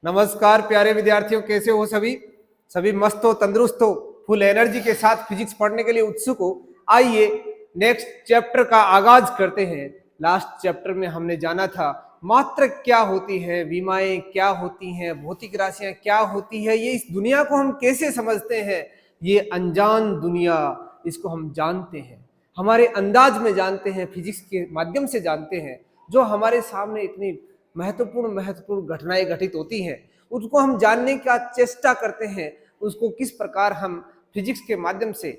नमस्कार प्यारे विद्यार्थियों, कैसे हो सभी? सभी मस्त हो, तंदुरुस्त हो, फुल एनर्जी के साथ फिजिक्स पढ़ने के लिए उत्सुक हो? आइए नेक्स्ट चैप्टर का आगाज करते हैं। लास्ट चैप्टर में हमने जाना था मात्रक क्या होती है, विमाएं क्या होती हैं, भौतिक राशियां क्या होती है, ये इस दुनिया को हम कैसे समझते हैं। ये अनजान दुनिया, इसको हम जानते हैं, हमारे अंदाज में जानते हैं, फिजिक्स के माध्यम से जानते हैं। जो हमारे सामने इतनी महत्वपूर्ण घटनाएं घटित होती हैं, उसको हम जानने का चेष्टा करते हैं। उसको किस प्रकार हम फिजिक्स के माध्यम से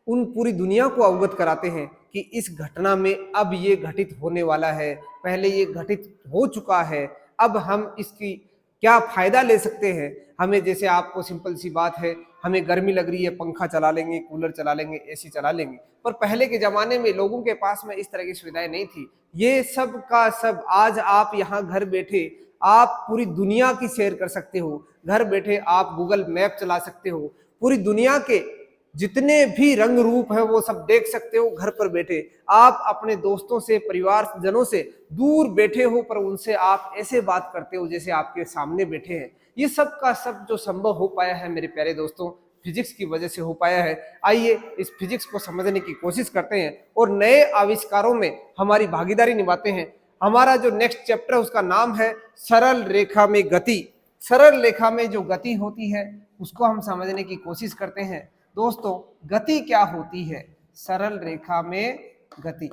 उन पूरी दुनिया को अवगत कराते हैं कि इस घटना में अब ये घटित होने वाला है, पहले ये घटित हो चुका है, अब हम इसकी क्या फायदा ले सकते हैं। हमें, जैसे आपको सिंपल सी बात है, हमें गर्मी लग रही है, पंखा चला लेंगे, कूलर चला लेंगे, एसी चला लेंगे। पर पहले के जमाने में लोगों के पास में इस तरह की सुविधाएं नहीं थी। ये सब का सब आज आप यहाँ घर बैठे आप पूरी दुनिया की सैर कर सकते हो। घर बैठे आप गूगल मैप चला सकते हो, पूरी दुनिया के जितने भी रंग रूप है वो सब देख सकते हो घर पर बैठे। आप अपने दोस्तों से, परिवार जनों से दूर बैठे हो, पर उनसे आप ऐसे बात करते हो जैसे आपके सामने बैठे हैं। ये सब का सब जो संभव हो पाया है मेरे प्यारे दोस्तों, फिजिक्स की वजह से हो पाया है। आइए इस फिजिक्स को समझने की कोशिश करते हैं और नए आविष्कारों में हमारी भागीदारी निभाते हैं। हमारा जो नेक्स्ट चैप्टर है उसका नाम है सरल रेखा में गति। सरल रेखा में जो गति होती है उसको हम समझने की कोशिश करते हैं। दोस्तों, गति क्या होती है? सरल रेखा में गति,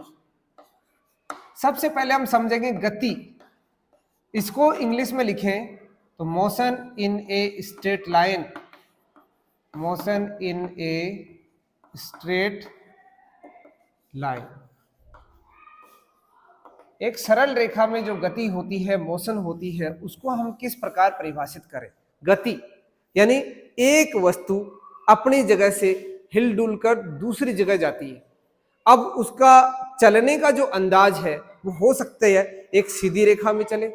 सबसे पहले हम समझेंगे गति। इसको इंग्लिश में लिखें तो motion in a straight line, motion in a straight line. एक सरल रेखा में जो गति होती है, मोशन होती है, उसको हम किस प्रकार परिभाषित करें? गति यानी एक वस्तु अपनी जगह से हिलडुल कर दूसरी जगह जाती है। अब उसका चलने का जो अंदाज है वो हो सकता है एक सीधी रेखा में चले,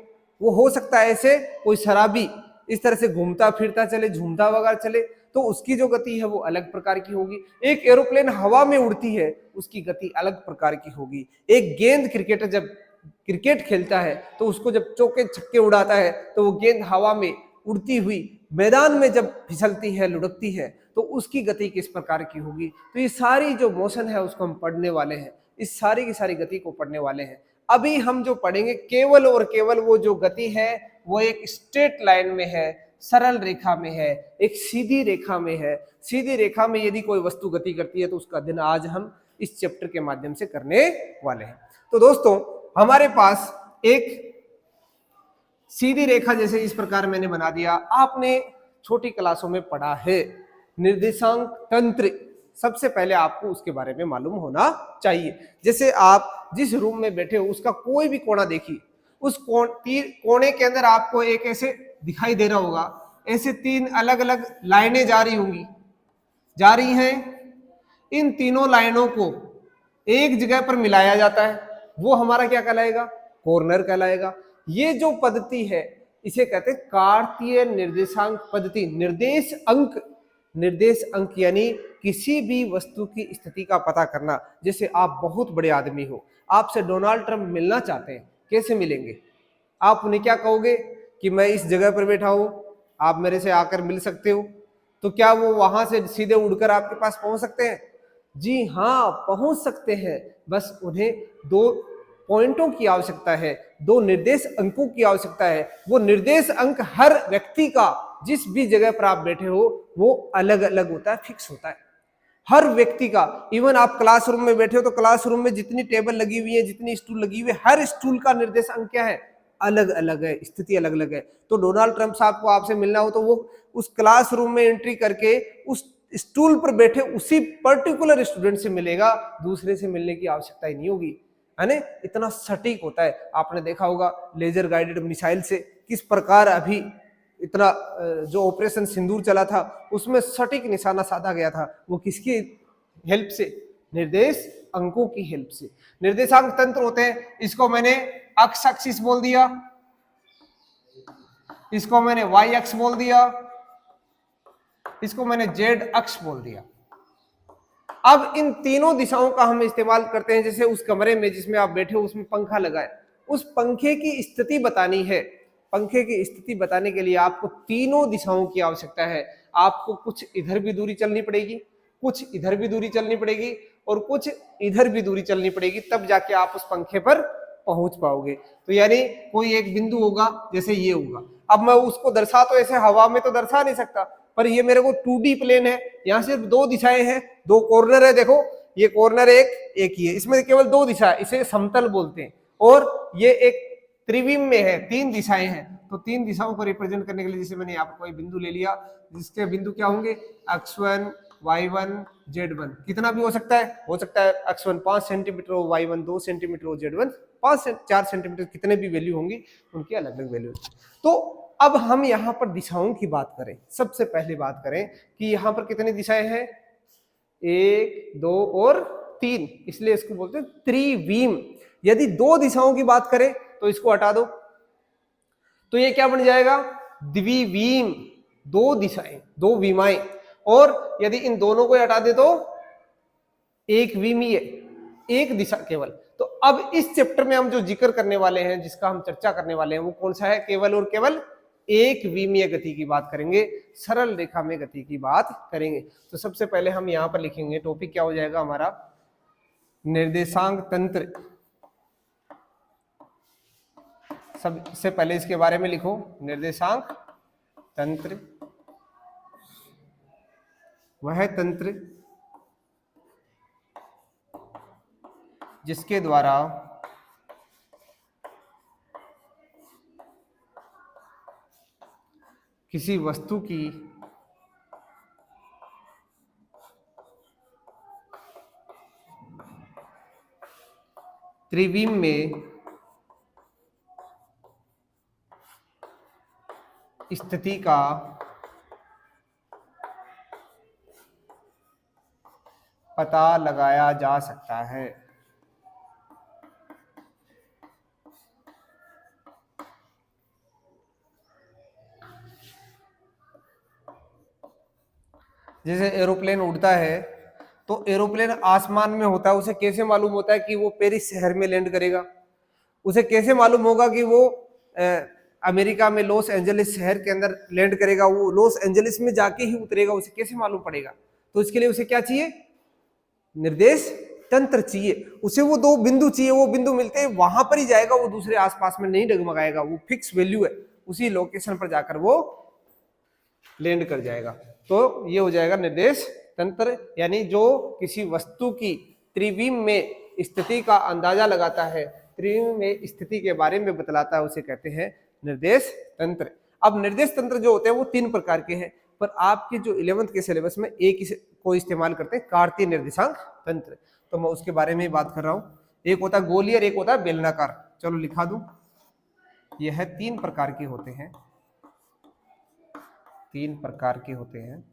वो हो सकता है ऐसे कोई शराबी इस तरह से घूमता फिरता चले, झूमता वगैरह चले, तो उसकी जो गति है वो अलग प्रकार की होगी। एक एरोप्लेन हवा में उड़ती है, उसकी गति अलग प्रकार की होगी। एक गेंद क्रिकेटर जब क्रिकेट खेलता है तो उसको जब चौके छक्के उड़ाता है तो वो गेंद हवा में उड़ती हुई मैदान में जब फिसलती है, लुढ़कती है, तो उसकी गति किस प्रकार की होगी। तो ये सारी जो मोशन है उसको हम पढ़ने वाले हैं, इस सारी की सारी गति को पढ़ने वाले हैं। अभी हम जो पढ़ेंगे केवल और केवल वो जो गति है वो एक स्ट्रेट लाइन में है, सरल रेखा में है, एक सीधी रेखा में है। सीधी रेखा में यदि कोई वस्तु गति करती है तो उसका अध्ययन आज हम इस चैप्टर के माध्यम से करने वाले हैं। तो दोस्तों, हमारे पास एक सीधी रेखा जैसे इस प्रकार मैंने बना दिया, आपने छोटी क्लासों में पढ़ा है निर्देशांक तंत्र। सबसे पहले आपको उसके बारे में मालूम होना चाहिए। जैसे आप जिस रूम में बैठे हो उसका कोई भी कोना देखिए, उस कोने के अंदर आपको एक ऐसे दिखाई दे रहा होगा, ऐसे तीन अलग अलग लाइनें जा रही होंगी, जा रही हैं। इन तीनों लाइनों को एक जगह पर मिलाया जाता है, वो हमारा क्या कहलाएगा? कॉर्नर कहलाएगा। ये जो पद्धति है इसे कहते हैं कार्तीय निर्देशांक पद्धति। निर्देश अंक यानी किसी भी वस्तु की स्थिति का पता करना। जैसे आप बहुत बड़े आदमी हो, आपसे डोनाल्ड ट्रंप मिलना चाहते हैं, कैसे मिलेंगे? आप उन्हें क्या कहोगे कि मैं इस जगह पर बैठा हूं, आप मेरे से आकर मिल सकते हो? तो क्या वो वहां से सीधे उड़कर आपके पास पहुंच सकते हैं? जी हाँ, पहुंच सकते हैं। बस उन्हें दो पॉइंटों की आवश्यकता है, दो निर्देश अंकों की आवश्यकता है। वो निर्देश अंक हर व्यक्ति का जिस भी जगह पर आप बैठे हो वो अलग अलग होता है, फिक्स होता है हर व्यक्ति का। इवन आप क्लासरूम में बैठे हो तो क्लासरूम में जितनी टेबल लगी हुई है, जितनी स्टूल लगी हुई है, हर स्टूल का निर्देश अंक क्या है? अलग अलग है, स्थिति अलग अलग है। तो डोनाल्ड ट्रंप साहब को आपसे मिलना हो तो वो उस क्लासरूम में एंट्री करके उस स्टूल पर बैठे उसी पर्टिकुलर स्टूडेंट से मिलेगा, दूसरे से मिलने की आवश्यकता ही नहीं होगी, है ना? इतना सटीक होता है। आपने देखा होगा लेजर गाइडेड मिसाइल से किस प्रकार अभी इतना जो ऑपरेशन सिंदूर चला था उसमें सटीक निशाना साधा गया था। वो किसकी हेल्प से? निर्देश अंकों की हेल्प से। निर्देशांक तंत्र होते हैं। इसको मैंने एक्स एक्सिस बोल दिया, इसको मैंने वाई अक्ष बोल दिया, इसको मैंने जेड अक्ष बोल दिया। अब इन तीनों दिशाओं का हम इस्तेमाल करते हैं। जैसे उस कमरे में जिसमें आप बैठे हो उसमें पंखा लगा है, उस पंखे की स्थिति बतानी है पंखे की स्थिति बताने के लिए आपको तीनों दिशाओं की आवश्यकता है। आपको कुछ इधर भी दूरी चलनी पड़ेगी, कुछ इधर भी दूरी चलनी पड़ेगी और कुछ इधर भी दूरी चलनी पड़ेगी, तब जाके आप उस पंखे पर पहुंच पाओगे। तो यानी कोई एक बिंदु होगा, जैसे ये होगा, अब मैं उसको दर्शा तो ऐसे हवा में तो दर्शा नहीं सकता, पर ये मेरे को 2D प्लेन है, यहाँ सिर्फ दो दिशाएं हैं, दो कॉर्नर है, देखो ये कॉर्नर एक ही है, इसमें केवल दो दिशा है, इसे समतल बोलते हैं। और ये एक त्रिविम में है, तीन दिशाएं हैं, तो तीन दिशाओं को रिप्रेजेंट करने के लिए जैसे मैंने यहाँ पर कोई बिंदु ले लिया, जिसके बिंदु क्या होंगे, x1 y1 z1, कितना भी हो सकता है x1 5 सेंटीमीटर हो, y1 2 सेंटीमीटर हो, z1 4 सेंटीमीटर, कितने भी वैल्यू होंगी उनकी अलग अलग वैल्यू। तो अब हम यहाँ पर दिशाओं की बात करें, सबसे पहले बात करें कि यहाँ पर कितनी दिशाएं हैं, 1 2 और 3, इसलिए इसको बोलते हैं त्रिविम। यदि दो दिशाओं की बात करें तो इसको हटा दो, तो ये क्या बन जाएगा, द्विविम, दो दिशाएं, दो विमाएं। और यदि इन दोनों को हटा दे तो एक विमीय, एक दिशा केवल। तो अब इस चैप्टर में हम जो जिक्र करने वाले हैं, जिसका हम चर्चा करने वाले हैं, वो कौन सा है, केवल और केवल एक विमीय गति की बात करेंगे, सरल रेखा में गति की बात करेंगे। तो सबसे पहले हम यहां पर लिखेंगे, टॉपिक क्या हो जाएगा हमारा, निर्देशांक तंत्र। सबसे पहले इसके बारे में लिखो, निर्देशांक तंत्र वह तंत्र जिसके द्वारा किसी वस्तु की त्रिविम में स्थिति का पता लगाया जा सकता है। जैसे एरोप्लेन उड़ता है, तो एरोप्लेन आसमान में होता है, उसे कैसे मालूम होता है कि वो पेरिस शहर में लैंड करेगा, उसे कैसे मालूम होगा कि वो अमेरिका में लॉस एंजलिस शहर के अंदर लैंड करेगा, वो लॉस एंजलिस में जाके ही उतरेगा, उसे कैसे मालूम पड़ेगा। तो इसके लिए उसे क्या चाहिए, निर्देश तंत्र चाहिए, उसे वो दो बिंदु चाहिए, वो बिंदु मिलते हैं वहां पर ही जाएगा, वो दूसरे आसपास में नहीं डगमगाएगा, वो फिक्स वैल्यू है, उसी लोकेशन पर जाकर वो लैंड कर जाएगा। तो ये हो जाएगा निर्देश तंत्र, यानी जो किसी वस्तु की त्रिविम में स्थिति का अंदाजा लगाता है, त्रिविम में स्थिति के बारे में बतलाता है, उसे कहते हैं निर्देश तंत्र। अब निर्देश तंत्र जो होते हैं वो तीन प्रकार के हैं, पर आपके जो 11th के सिलेबस में एक ही को इस्तेमाल करते हैं, कार्तीय निर्देशांक तंत्र, तो मैं उसके बारे में ही बात कर रहा हूं। एक होता है गोलीय और एक होता है बेलनाकार। चलो लिखा दूं, यह तीन प्रकार के होते हैं, तीन प्रकार के होते हैं।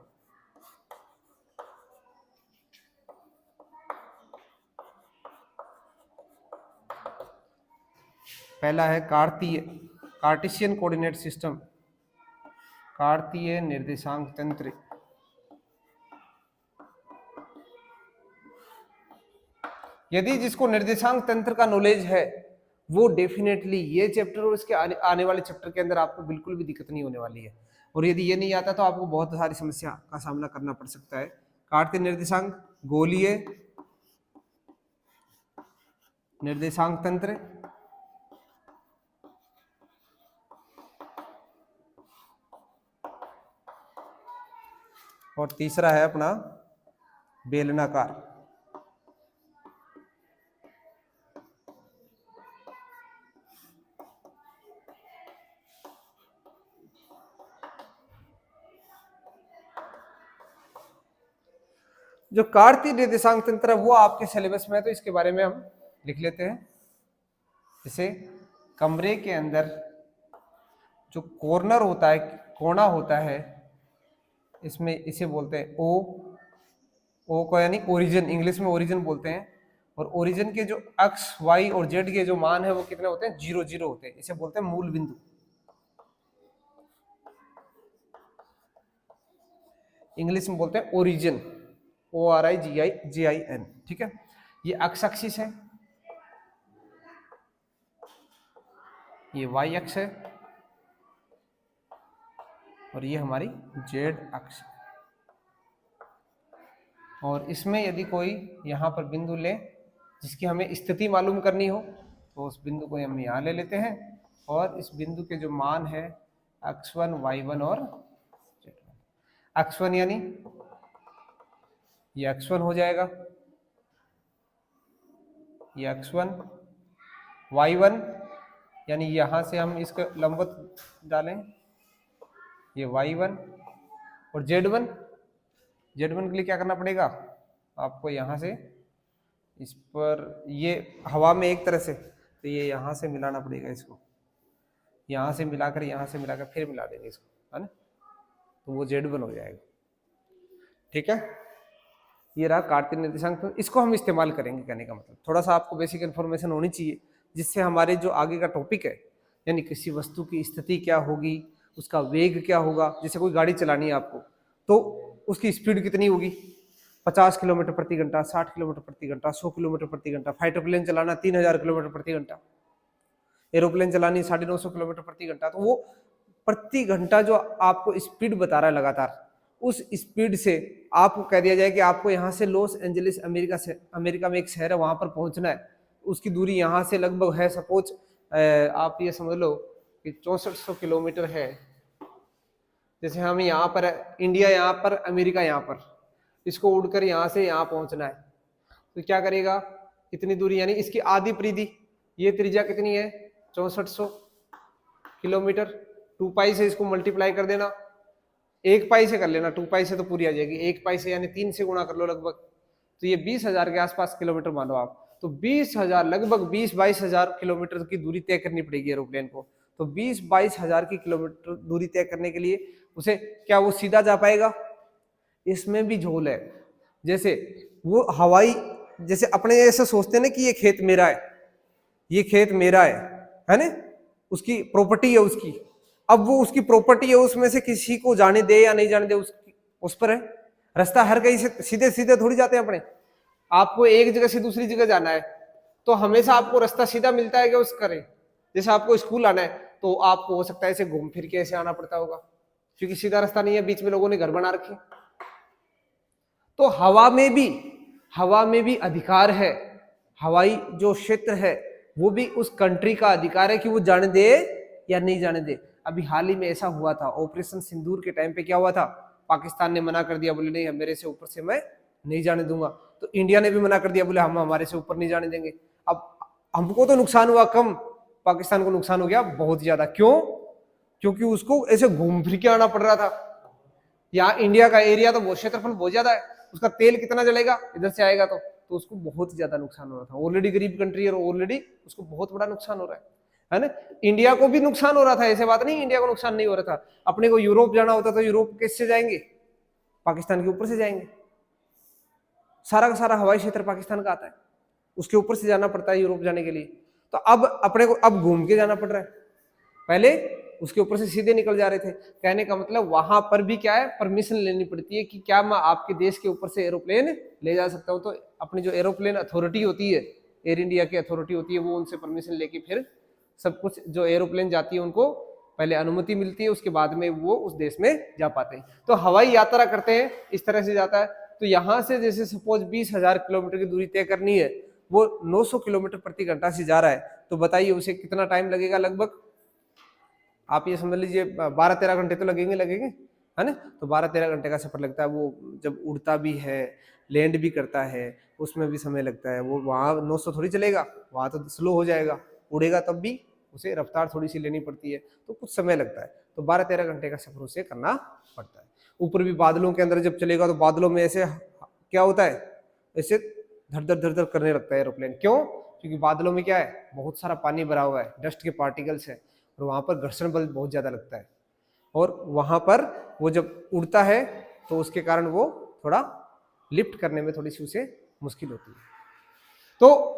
पहला है कार्टेशियन कोऑर्डिनेट सिस्टम, कार्तीय निर्देशांक तंत्र। यदि जिसको निर्देशांक तंत्र का नॉलेज है, वो डेफिनेटली ये चैप्टर और इसके आने वाले चैप्टर के अंदर आपको बिल्कुल भी दिक्कत नहीं होने वाली है। और यदि ये नहीं आता तो आपको बहुत सारी समस्या का सामना करना पड़ सकता है। कार्तीय निर्देशांक, गोलीय निर्देशांक तंत्र और तीसरा है अपना बेलनाकार। जो कार्तीय निर्देशांक तंत्र है वो आपके सिलेबस में है, तो इसके बारे में हम लिख लेते हैं। जैसे कमरे के अंदर जो कॉर्नर होता है, कोना होता है, इसमें इसे बोलते हैं ओ को यानी ओरिजिन, इंग्लिश में ओरिजिन बोलते हैं। और ओरिजिन के जो एक्स वाई और जेड के जो मान है वो कितने होते हैं, 0 0 होते हैं, इसे बोलते हैं मूल बिंदु। इंग्लिश में बोलते हैं ओरिजिन, ORIGIN, ठीक है। ये एक्स एक्सिस है, ये वाई एक्स है, और ये हमारी जेड अक्ष। और इसमें यदि कोई यहाँ पर बिंदु ले जिसकी हमें स्थिति मालूम करनी हो तो उस बिंदु को हम यहाँ ले लेते हैं, और इस बिंदु के जो मान है x1, y1 और z1। x1 यानी ये x1 हो जाएगा, ये x1, y1 यानी यहां से हम इसका लंबवत डालें, ये y1, और z1 के लिए क्या करना पड़ेगा आपको, यहां से इस पर ये हवा में एक तरह से, तो ये यहां से मिलाना पड़ेगा इसको, यहां से मिलाकर फिर मिला देंगे इसको, है ना, तो वो z1 हो जाएगा। ठीक है, ये रहा कार्तीय निर्देशांक। इसको हम इस्तेमाल करेंगे, कहने का मतलब थोड़ा सा आपको बेसिक इन्फॉर्मेशन होनी चाहिए, जिससे हमारे जो आगे का टॉपिक है, यानी किसी वस्तु की स्थिति क्या होगी, उसका वेग क्या होगा। जैसे कोई गाड़ी चलानी है आपको, तो उसकी स्पीड कितनी होगी, 50 किलोमीटर प्रति घंटा, 60 किलोमीटर प्रति घंटा, 100 किलोमीटर प्रति घंटा। फाइटर प्लेन चलाना 3000 किलोमीटर प्रति घंटा, एरोप्लेन चलानी 950 किलोमीटर प्रति घंटा। तो वो प्रति घंटा जो आपको स्पीड बता रहा है लगातार, उस स्पीड से आपको कह दिया जाए कि आपको यहाँ से लॉस एंजलिस अमेरिका में एक शहर है, वहां पर पहुंचना है। उसकी दूरी यहाँ से लगभग है, सपोज आप ये समझ लो कि 6400 किलोमीटर है। जैसे हम यहाँ पर इंडिया, यहाँ पर अमेरिका, यहाँ पर इसको उड़कर यहाँ से यहाँ पहुंचना है, तो क्या करेगा, इतनी दूरी यानी इसकी आधी परिधि, ये त्रिज्या कितनी है 6400 किलोमीटर। 2 पाई से इसको मल्टीप्लाई कर देना, 1 पाई से कर लेना, 2 पाई से तो पूरी आ जाएगी, 1 पाई से यानी 3 से गुणा कर लो लगभग, तो ये 20,000 के आसपास किलोमीटर मानो आप। तो 20,000 लगभग 20-22 हजार किलोमीटर की दूरी तय करनी पड़ेगी एरोप्लेन को। तो 20-22 हजार की किलोमीटर दूरी तय करने के लिए उसे क्या वो सीधा जा पाएगा, इसमें भी झोल है। जैसे वो हवाई, जैसे अपने ऐसे सोचते हैं ना कि ये खेत मेरा है, ये खेत मेरा है ना, उसकी प्रॉपर्टी है उसकी। अब वो उसकी प्रॉपर्टी है, उसमें से किसी को जाने दे या नहीं जाने दे उस पर है। रास्ता हर कहीं से सीधे सीधे थोड़ी जाते हैं अपने, आपको एक जगह से दूसरी जगह जाना है तो हमेशा आपको रास्ता सीधा मिलता है क्या उस करे। जैसे आपको स्कूल आना है तो आपको हो सकता है ऐसे घूम फिर के ऐसे आना पड़ता होगा, क्योंकि सीधा रास्ता नहीं है, बीच में लोगों ने घर बना रखे। तो हवा में भी अधिकार है, हवाई जो क्षेत्र है वो भी उस कंट्री का अधिकार है कि वो जाने दे या नहीं जाने दे। अभी हाल ही में ऐसा हुआ था, ऑपरेशन सिंदूर के टाइम पे क्या हुआ था, पाकिस्तान ने मना कर दिया, बोले नहीं मेरे से ऊपर से मैं नहीं जाने दूंगा। तो इंडिया ने भी मना कर दिया, बोले हम हमारे से ऊपर नहीं जाने देंगे। अब हमको तो नुकसान हुआ कम, पाकिस्तान को नुकसान हो गया बहुत ज्यादा। क्यों? क्योंकि उसको ऐसे घूम फिर के आना पड़ रहा था। यहाँ इंडिया का एरिया तो बहुत, क्षेत्रफल बहुत ज्यादा है, उसका तेल कितना जलेगा इधर से आएगा तो उसको बहुत ज्यादा नुकसान हो रहा था। ऑलरेडी गरीब कंट्री है और ऑलरेडी उसको बहुत बड़ा नुकसान हो रहा है ना। इंडिया को भी नुकसान हो रहा था, ऐसे बात नहीं इंडिया को नुकसान नहीं हो रहा था। अपने को यूरोप जाना होता तो यूरोप किससे जाएंगे, पाकिस्तान के ऊपर से जाएंगे। सारा का सारा हवाई क्षेत्र पाकिस्तान का आता है, उसके ऊपर से जाना पड़ता है यूरोप जाने के लिए। तो अब अपने को अब घूम के जाना पड़ रहा है, पहले उसके ऊपर से सीधे निकल जा रहे थे। कहने का मतलब वहां पर भी क्या है, परमिशन लेनी पड़ती है कि क्या मैं आपके देश के ऊपर से एरोप्लेन ले जा सकता हूं। तो अपनी जो एरोप्लेन अथॉरिटी होती है, एयर इंडिया की अथॉरिटी होती है, वो उनसे परमिशन लेके फिर सब कुछ जो एरोप्लेन जाती है उनको पहले अनुमति मिलती है, उसके बाद में वो उस देश में जा पाते हैं। तो हवाई यात्रा करते हैं इस तरह से जाता है। तो यहाँ से जैसे सपोज 20,000 किलोमीटर की दूरी तय करनी है, वो 900 किलोमीटर प्रति घंटा से जा रहा है, तो बताइए उसे कितना टाइम लगेगा। लगभग आप ये समझ लीजिए 12-13 घंटे तो लगेंगे है ना। तो 12-13 घंटे का सफर लगता है। वो जब उड़ता भी है, लैंड भी करता है, उसमें भी समय लगता है। वो वहाँ 900 थोड़ी चलेगा, वहाँ तो स्लो हो जाएगा, उड़ेगा तब भी उसे रफ्तार थोड़ी सी लेनी पड़ती है, तो कुछ समय लगता है। तो 12-13 घंटे का सफर उसे करना पड़ता है। ऊपर भी बादलों के अंदर जब चलेगा तो बादलों में ऐसे क्या होता है, ऐसे धड़ धड़ करने लगता है एरोप्लेन। क्यों? क्योंकि बादलों में क्या है, बहुत सारा पानी भरा हुआ है, डस्ट के पार्टिकल्स है, और वहां पर घर्षण बल बहुत ज्यादा लगता है। और वहां पर वो जब उड़ता है तो उसके कारण वो थोड़ा लिफ्ट करने में थोड़ी सी उसे मुश्किल होती है। तो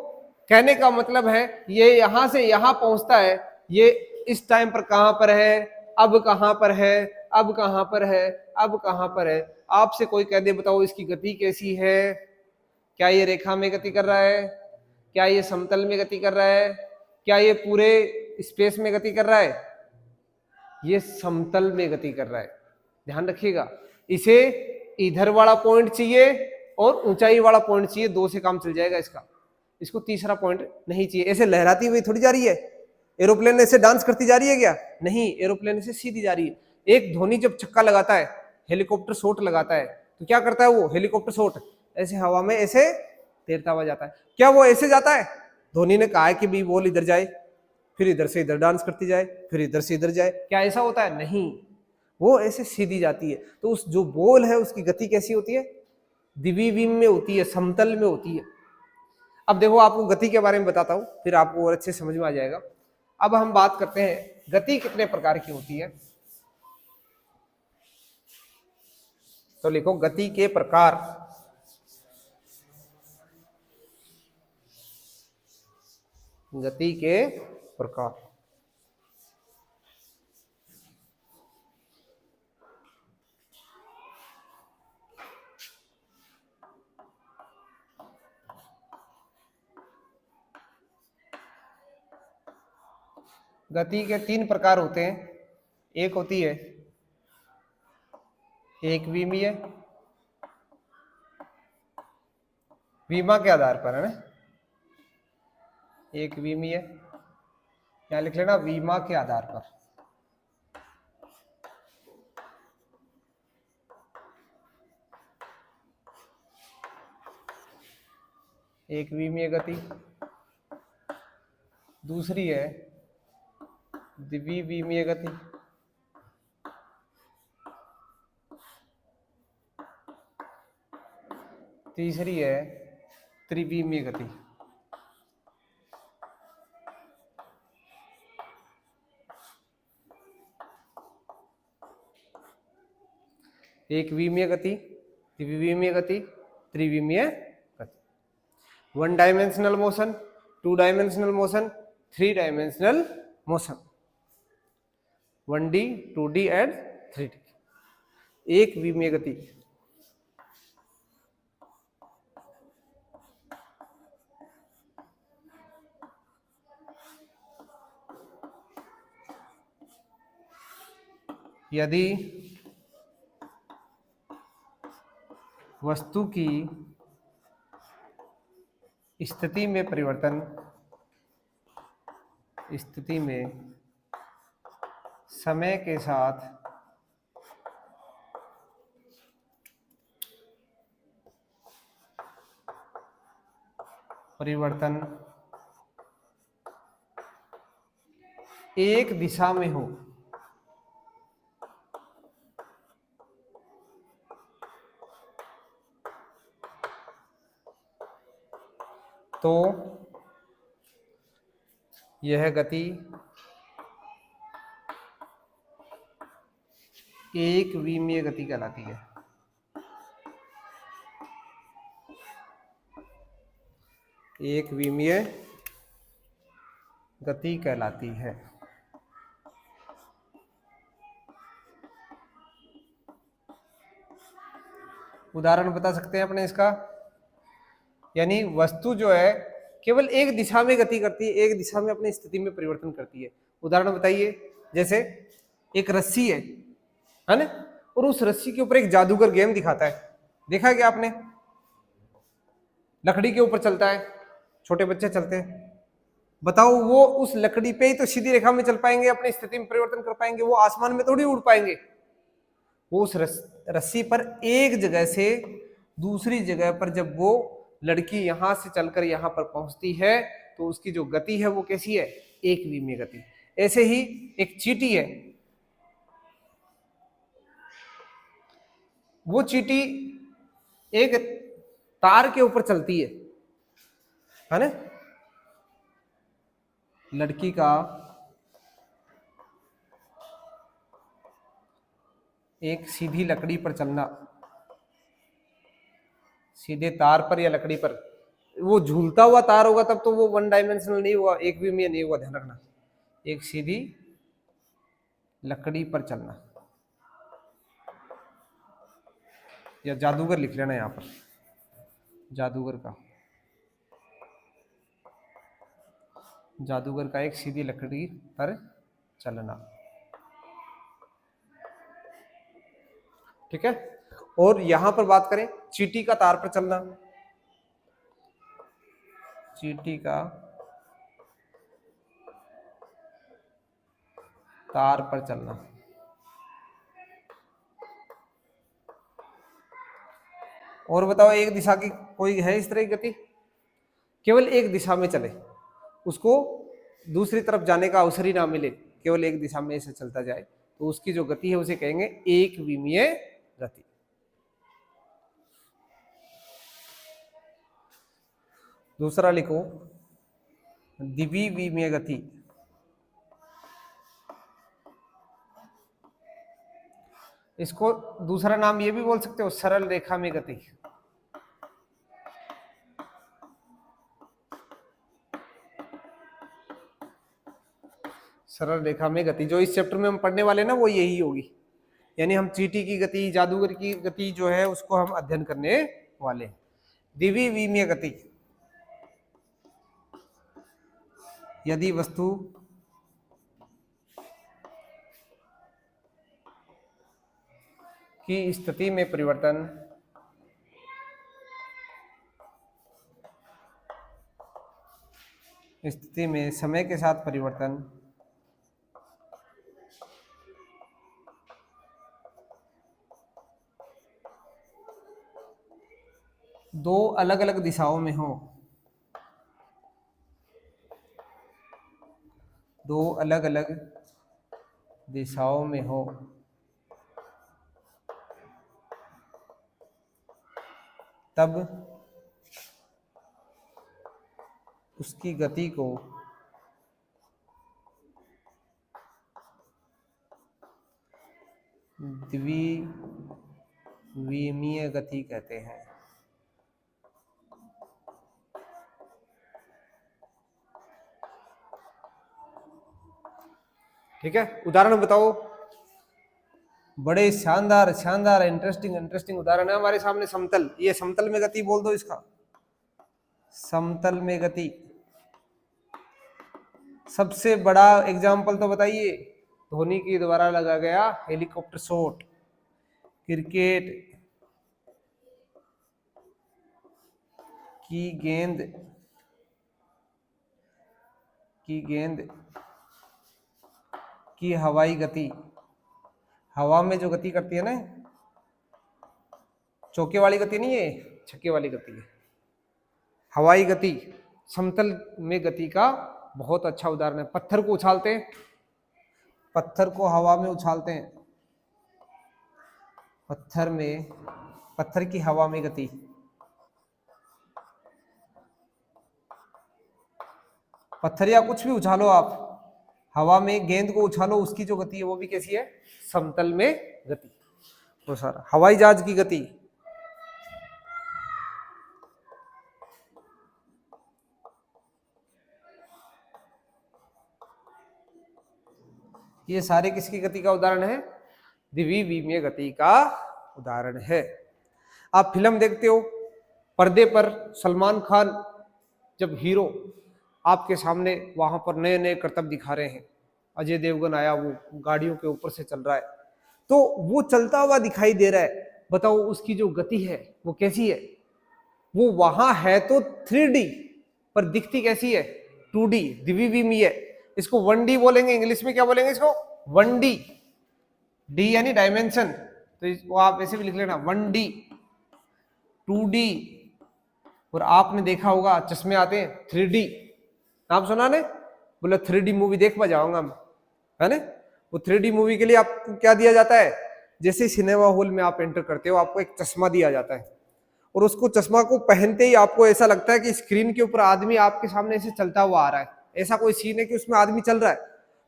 कहने का मतलब है ये यहां से यहां पहुंचता है, ये इस टाइम पर कहां पर है, अब कहां पर है, अब कहां पर है, अब कहां पर है। आपसे कोई कह दे बताओ इसकी गति कैसी है, क्या ये रेखा में गति कर रहा है, क्या ये समतल में गति कर रहा है, क्या ये पूरे स्पेस में गति कर रहा है, ये समतल में गति कर रहा है। ध्यान रखिएगा, इसे इधर वाला पॉइंट चाहिए और ऊंचाई वाला पॉइंट चाहिए, दो से काम चल जाएगा इसका। इसको तीसरा पॉइंट नहीं चाहिए। ऐसे लहराती हुई थोड़ी जा रही है एरोप्लेन, ऐसे डांस करती जा रही है क्या? नहीं, एरोप्लेन ऐसे सीधी जा रही है। एक धोनी जब छक्का लगाता है, हेलीकॉप्टर शॉट लगाता है, तो क्या करता है वो हेलीकॉप्टर शॉट? ऐसे हवा में ऐसे तैरता हुआ जाता है। क्या वो ऐसे जाता है? धोनी ने कहा है कि भी बॉल इधर जाए, फिर इधर से इधर डांस करती जाए, फिर इधर से इधर जाए, क्या ऐसा होता है? नहीं, वो ऐसे सीधी जाती है। तो उस जो बॉल है उसकी गति कैसी होती है? द्विविम में होती है, समतल में होती है। अब देखो आपको गति के बारे में बताता हूं, फिर आपको और अच्छे समझ में आ जाएगा। अब हम बात करते हैं गति कितने प्रकार की होती है। तो लिखो गति के प्रकार। गति के प्रकार। गति के तीन प्रकार होते हैं। एक होती है एक विमीय, विमा के आधार पर है ना, एक विमीय, क्या लिख लेना, विमा के आधार पर। एक विमीय गति। दूसरी है द्विविमीय गति। तीसरी है त्रिविमीय गति। एक विमीय गति, द्विविमीय गति, त्रिविमीय गति। One dimensional motion, two dimensional motion, three dimensional motion, 1D, 2D and 3D। एक विमीय गति यदि वस्तु की स्थिति में परिवर्तन, स्थिति में समय के साथ परिवर्तन एक दिशा में हो, तो यह गति एक विमीय गति कहलाती है। एक विमीय गति कहलाती है। उदाहरण बता सकते हैं अपने इसका, यानी वस्तु जो है केवल एक दिशा में गति करती है, एक दिशा में अपनी स्थिति में परिवर्तन करती है। उदाहरण बताइए, जैसे एक रस्सी है ना, और उस रस्सी के ऊपर एक जादूगर गेम दिखाता है, देखा है क्या आपने? लकड़ी के ऊपर चलता है, छोटे बच्चे चलते हैं। बताओ वो उस लकड़ी पे ही तो सीधी रेखा में चल पाएंगे, अपनी स्थिति में परिवर्तन कर पाएंगे, वो आसमान में थोड़ी उड़ पाएंगे। वो उस रस्सी पर एक जगह से दूसरी जगह पर जब वो लड़की यहां से चलकर यहां पर पहुंचती है तो उसकी जो गति है वो कैसी है? एक विमीय गति। ऐसे ही एक चींटी है, वो चींटी एक तार के ऊपर चलती है ना। लड़की का एक सीधी लकड़ी पर चलना, सीधे तार पर या लकड़ी पर, वो झूलता हुआ तार होगा तब तो वो वन डायमेंशनल नहीं हुआ, एक विमीय नहीं हुआ, ध्यान रखना। एक सीधी लकड़ी पर चलना, या जादूगर लिख लेना यहां पर, जादूगर का एक सीधी लकड़ी पर चलना। ठीक है। और यहां पर बात करें चींटी का तार पर चलना, चींटी का तार पर चलना, और बताओ एक दिशा की कोई है इस तरह की गति, केवल एक दिशा में चले, उसको दूसरी तरफ जाने का अवसर ही ना मिले, केवल एक दिशा में ऐसे चलता जाए, तो उसकी जो गति है उसे कहेंगे एक विमीय गति। दूसरा लिखो द्विविमीय गति। इसको दूसरा नाम ये भी बोल सकते हो सरल रेखा में गति। सरल रेखा में गति जो इस चैप्टर में हम पढ़ने वाले ना वो यही होगी, यानी हम चींटी की गति, जादूगर की गति जो है उसको हम अध्ययन करने वाले हैं। द्विविमीय गति, यदि वस्तु की स्थिति में परिवर्तन स्थिति में समय के साथ परिवर्तन दो अलग अलग दिशाओं में हो, दो अलग अलग दिशाओं में हो, तब उसकी गति को द्विविमीय गति कहते हैं। ठीक है, उदाहरण बताओ। बड़े शानदार शानदार इंटरेस्टिंग उदाहरण है हमारे सामने। समतल, ये समतल में गति बोल दो इसका, समतल में गति। सबसे बड़ा एग्जाम्पल तो बताइए, धोनी के द्वारा लगा गया हेलीकॉप्टर शॉट, क्रिकेट की गेंद की हवाई गति, हवा में जो गति करती है ना, चौके वाली गति नहीं है, छक्के वाली गति है, हवाई गति। समतल में गति का बहुत अच्छा उदाहरण है। पत्थर को उछालते हैं, पत्थर को हवा में उछालते हैं, पत्थर की हवा में गति। पत्थर या कुछ भी उछालो आप, हवा में गेंद को उछालो, उसकी जो गति है वो भी कैसी है, समतल में गति। वो सारा हवाई जहाज की गति, ये सारे किसकी गति का उदाहरण है, द्विविमीय गति का उदाहरण है। आप फिल्म देखते हो, पर्दे पर सलमान खान जब हीरो आपके सामने वहां पर नए नए करतब दिखा रहे हैं, अजय देवगन आया, वो गाड़ियों के ऊपर से चल रहा है, तो वो चलता हुआ दिखाई दे रहा है। बताओ उसकी जो गति है वो कैसी है, वो वहां है तो 3D पर दिखती कैसी है, 2D, द्विविमीय। इसको 1D बोलेंगे, इंग्लिश में क्या बोलेंगे इसको, 1D, डी यानी डायमेंशन, तो वो आप ऐसे भी लिख लेना 1D, 2D, और आपने देखा होगा चश्मे आते हैं 3D, नाम सुना ने, बोले 3D मूवी देख जाऊंगा मैं, है ना। वो 3D मूवी के लिए आपको क्या दिया जाता है, जैसे सिनेमा हॉल में आप एंटर करते हो आपको एक चश्मा दिया जाता है, और उसको चश्मा को पहनते ही आपको ऐसा लगता है कि स्क्रीन के ऊपर आदमी आपके सामने ऐसे चलता हुआ आ रहा है। ऐसा कोई सीन है कि उसमें आदमी चल रहा है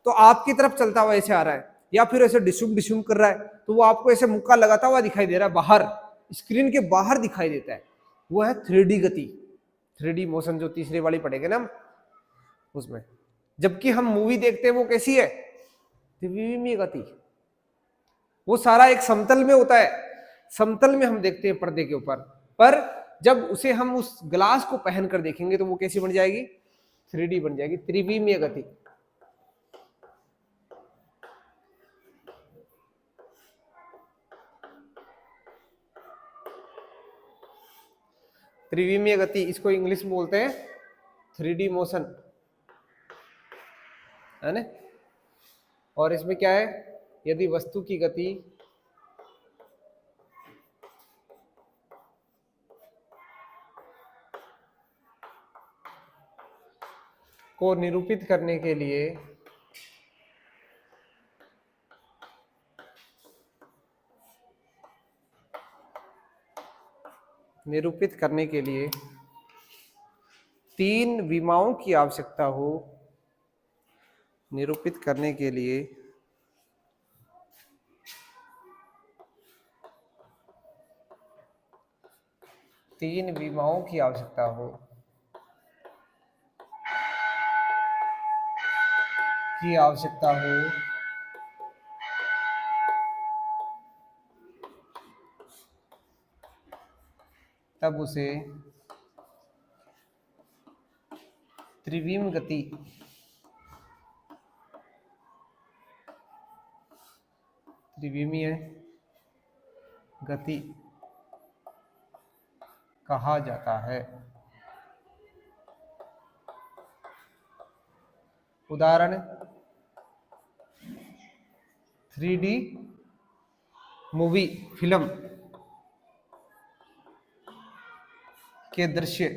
तो आपकी तरफ चलता हुआ ऐसे आ रहा है, या फिर ऐसे डिशुम कर रहा है तो वो आपको ऐसे मुक्का लगाता हुआ दिखाई दे रहा है, बाहर स्क्रीन के बाहर दिखाई देता है। वो है 3D गति, 3D मोशन, जो तीसरी वाली पढ़ेंगे ना हम उसमें। जबकि हम मूवी देखते हैं वो कैसी है, द्विविमीय गति। वो सारा एक समतल में होता है, समतल में हम देखते हैं पर्दे के ऊपर, पर जब उसे हम उस ग्लास को पहन कर देखेंगे तो वो कैसी बन जाएगी, 3D बन जाएगी, त्रिविमीय गति। त्रिविमीय गति, इसको इंग्लिश में बोलते हैं 3D मोशन, है ना। और इसमें क्या है, यदि वस्तु की गति को निरूपित करने के लिए तीन विमाओं की आवश्यकता हो, निरूपित करने के लिए तीन विमाओं की आवश्यकता हो, तब उसे त्रिविम गति त्रिविमीय गति कहा जाता है। उदाहरण 3D मूवी फिल्म के दृश्य,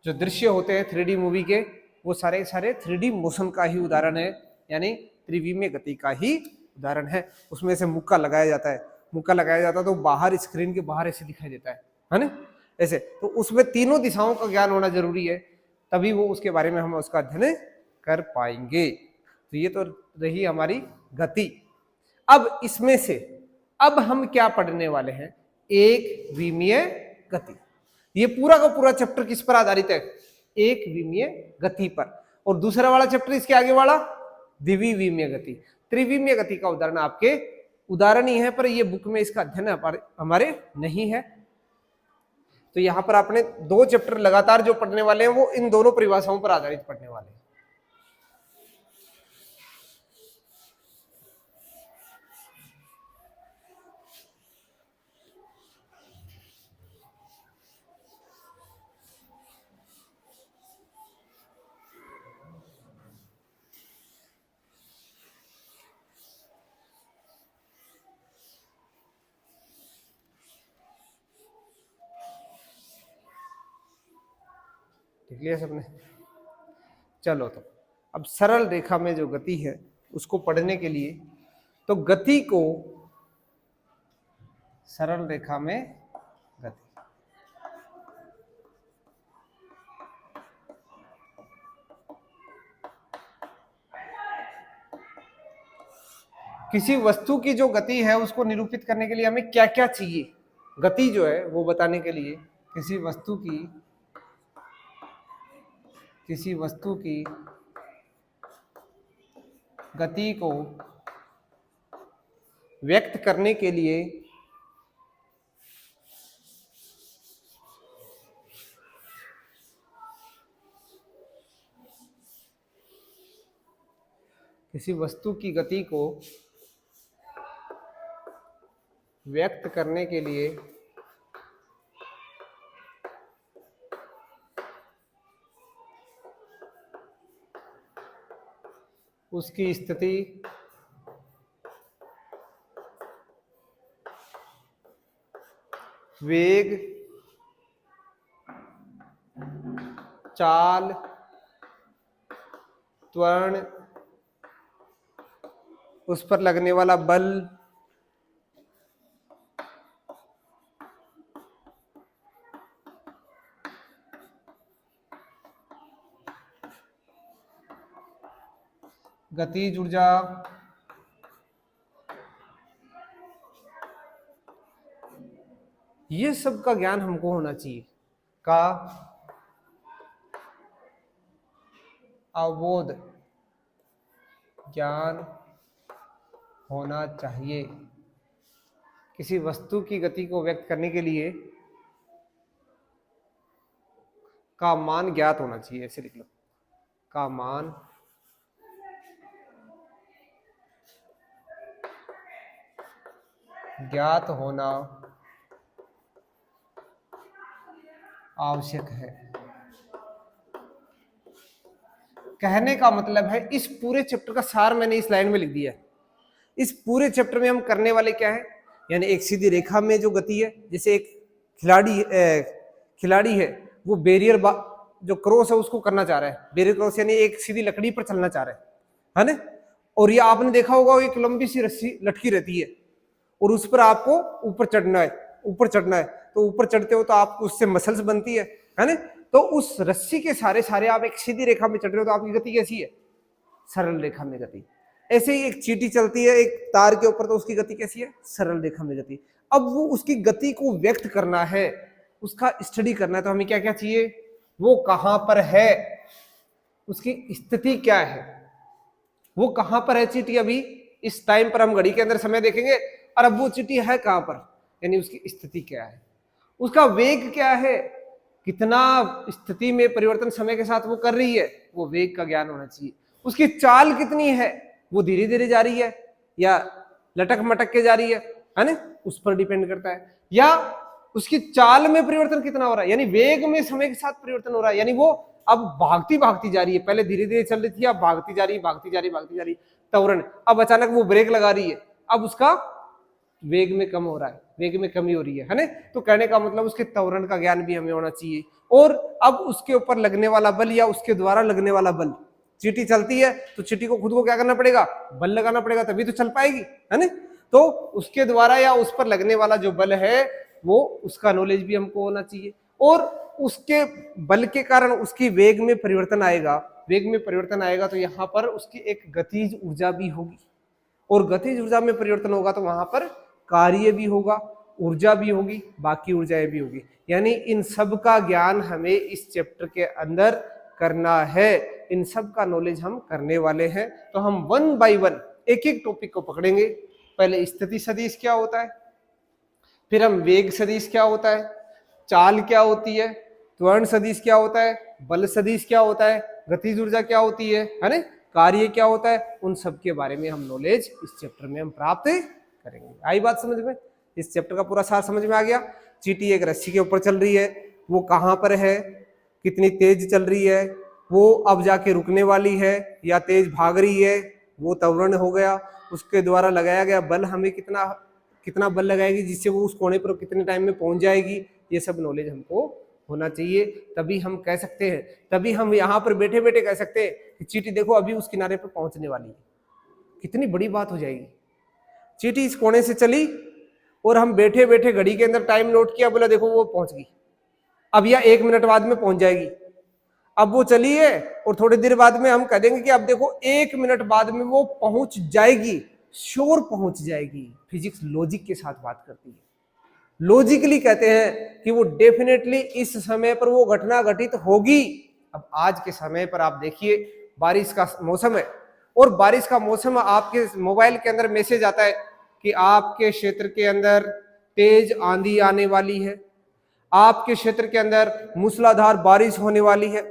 जो दृश्य होते हैं 3D मूवी के, वो सारे सारे 3D मोशन का ही उदाहरण है, यानी त्रिविमीय गति का ही उदाहरण है। उसमें से मुक्का लगाया जाता है, मुक्का लगाया जाता है तो बाहर स्क्रीन के बाहर ऐसे दिखाई देता है ना, ऐसे। तो उसमें तीनों दिशाओं का ज्ञान होना जरूरी है, तभी वो उसके बारे में हम उसका अध्ययन कर पाएंगे। तो ये तो रही हमारी गति। अब इसमें से अब हम क्या पढ़ने वाले हैं, एक विमीय गति। ये पूरा का पूरा चैप्टर किस पर आधारित है, एक विमीय गति पर। और दूसरा वाला चैप्टर इसके आगे वाला द्विविमीय गति। त्रिविमीय गति का उदाहरण आपके उदाहरण ही है, पर ये बुक में इसका अध्ययन हमारे नहीं है। तो यहां पर आपने दो चैप्टर लगातार जो पढ़ने वाले हैं वो इन दोनों परिभाषाओं पर आधारित पढ़ने वाले हैं। देख लिया सबने। चलो, तो अब सरल रेखा में जो गति है उसको पढ़ने के लिए, तो गति को सरल रेखा में गति, किसी वस्तु की जो गति है उसको निरूपित करने के लिए हमें क्या क्या चाहिए, गति जो है वो बताने के लिए किसी वस्तु की गति को व्यक्त करने के लिए किसी वस्तु की गति को व्यक्त करने के लिए उसकी स्थिति, वेग, चाल, त्वरण, उस पर लगने वाला बल, गतिज ऊर्जा, ये सब का ज्ञान हमको होना चाहिए, का अवबोध ज्ञान होना चाहिए। किसी वस्तु की गति को व्यक्त करने के लिए का मान ज्ञात होना चाहिए, ऐसे लिख लो, का मान ज्ञात होना आवश्यक है। कहने का मतलब है इस पूरे चैप्टर का सार मैंने इस लाइन में लिख दिया है। इस पूरे चैप्टर में हम करने वाले क्या है, यानी एक सीधी रेखा में जो गति है, जैसे एक खिलाड़ी है वो बैरियर जो क्रॉस है उसको करना चाह रहा है, बैरियर क्रॉस यानी एक सीधी लकड़ी पर चलना चाह रहा है ना। और ये आपने देखा होगा एक लंबी सी रस्सी लटकी रहती है और उस पर आपको ऊपर चढ़ना है, तो ऊपर चढ़ते हो तो आपको उससे मसल्स बनती है ना। तो उस रस्सी के सारे आप एक सीधी रेखा में चढ़ रहे हो तो आपकी गति कैसी है, सरल रेखा में गति। ऐसे ही एक चींटी चलती है एक तार के ऊपर तो उसकी गति कैसी है, सरल रेखा में गति। अब वो उसकी गति को व्यक्त करना है, उसका स्टडी करना है, तो हमें क्या क्या चाहिए, वो कहां पर है, उसकी स्थिति क्या है, वो कहां पर है चींटी अभी इस टाइम पर। हम घड़ी के अंदर समय देखेंगे और अब वो चींटी है कहां पर, यानी उसकी स्थिति क्या है, उसका वेग क्या है, कितना स्थिति में परिवर्तन समय के साथ वो कर रही है, वो वेग का ज्ञान होना चाहिए। उसकी चाल कितनी है, वो धीरे धीरे जा रही है या लटक मटक के जा रही है ना, उस पर डिपेंड करता है। या उसकी चाल में परिवर्तन कितना हो रहा है, यानी वेग में समय के साथ परिवर्तन हो रहा है, यानी वो अब भागती जा रही है, पहले धीरे धीरे चल रही थी, अब भागती जा रही त्वरण, अब अचानक वो ब्रेक लगा रही है, अब उसका वेग में कम हो रहा है, वेग में कमी हो रही है ना। तो कहने का मतलब उसके त्वरण का ज्ञान भी हमें होना चाहिए। और अब उसके ऊपर लगने वाला बल या उसके द्वारा लगने वाला बल, चींटी चलती है तो चींटी को खुद को क्या करना पड़ेगा, बल लगाना पड़ेगा, तभी तो चल पाएगी है ना। तो उसके द्वारा या उस पर लगने वाला जो बल है वो उसका नॉलेज भी हमको होना चाहिए। और उसके बल के कारण उसकी वेग में परिवर्तन आएगा, तो यहाँ पर उसकी एक गतिज ऊर्जा भी होगी, और गतिज ऊर्जा में परिवर्तन होगा तो वहां पर कार्य भी होगा, ऊर्जा भी होगी, बाकी ऊर्जाएं भी होगी। यानी इन सब का ज्ञान हमें इस चैप्टर के अंदर करना है, इन सब का नॉलेज हम करने वाले हैं। तो हम 1 बाय 1 एक एक टॉपिक को पकड़ेंगे। पहले स्थिति सदिश क्या होता है, फिर हम वेग सदिश क्या होता है, चाल क्या होती है, त्वरण सदिश क्या होता है, बल सदिश क्या होता है, गतिज ऊर्जा क्या होती है ना, कार्य क्या होता है, उन सब के बारे में हम नॉलेज इस चैप्टर में हम प्राप्त करेंगे। आई बात समझ में, इस चैप्टर का पूरा सार समझ में आ गया। चींटी एक रस्सी के ऊपर चल रही है, वो कहां पर है, कितनी तेज चल रही है, वो अब जाके रुकने वाली है या तेज भाग रही है, वो त्वरण हो गया। उसके द्वारा लगाया गया बल हमें कितना बल लगाएगी जिससे वो उस कोने पर कितने टाइम में पहुंच जाएगी, ये सब नॉलेज हमको होना चाहिए। तभी हम कह सकते हैं, तभी हम यहाँ पर बैठे बैठे कह सकते हैं कि चींटी देखो अभी उस किनारे पर पहुंचने वाली है। कितनी बड़ी बात हो जाएगी, चींटी इस कोने से चली और हम बैठे बैठे घड़ी के अंदर टाइम नोट किया, बोला देखो वो पहुंच गई, अब या 1 मिनट बाद में पहुंच जाएगी। अब वो चली है और थोड़ी देर बाद में हम कह देंगे कि अब देखो 1 मिनट बाद में वो पहुंच जाएगी, श्योर पहुंच जाएगी। फिजिक्स लॉजिक के साथ बात करती है, लॉजिकली कहते हैं कि वो डेफिनेटली इस समय पर वो घटना घटित होगी। अब आज के समय पर आप देखिए बारिश का मौसम है, और बारिश का मौसम आपके मोबाइल के अंदर मैसेज आता है कि आपके क्षेत्र के अंदर तेज आंधी आने वाली है, आपके क्षेत्र के अंदर मूसलाधार बारिश होने वाली है,